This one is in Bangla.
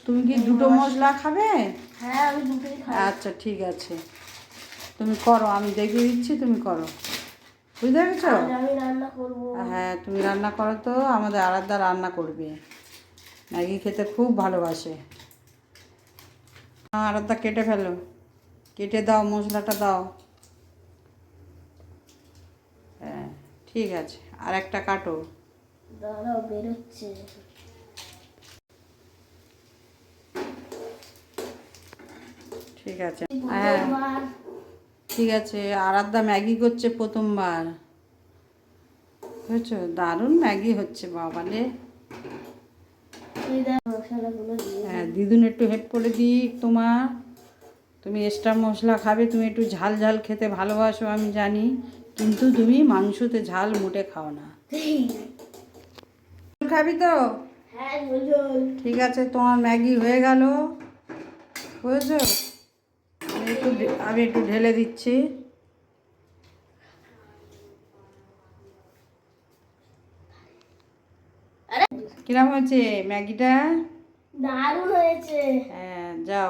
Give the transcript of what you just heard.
তুমি কি দুটো মশলা খাবে? হ্যাঁ আমি দুটোই খাই। আচ্ছা ঠিক আছে, তুমি করো, আমি দেখিয়ে দিচ্ছি, তুমি করো। বুঝতে পেরেছো? আমি রান্না করব। হ্যাঁ তুমি রান্না করো তো, আমাদের আরাধ্যা রান্না করবে, ম্যাগি খেতে খুব ভালোবাসে। আরাধ্যা কেটে ফেলো, কেটে দাও, মশলাটা দাও। হ্যাঁ ঠিক আছে, আর একটা কাটো। দাঁড়াও বেরোচ্ছে। ঠিক আছে, হ্যাঁ ঠিক আছে। আরাধ্যা ম্যাগি করছে প্রথমবার, বুঝেছো? দারুণ ম্যাগি হচ্ছে বাবালে। হ্যাঁ দিদুন একটু হেল্প করে দিই তোমার, তুমি এক্সট্রা মশলা খাবে, তুমি একটু ঝাল ঝাল খেতে ভালোবাসো আমি জানি, কিন্তু তুমি মাংসতে ঝাল মোটে খাও না। খাবি তো? হ্যাঁ ঠিক আছে, তোমার ম্যাগি হয়ে গেল, বুঝেছো? আমি একটু ঢেলে দিচ্ছি। কিরম হয়েছে ম্যাগিটা? দারুণ হয়েছে। হ্যাঁ যাও।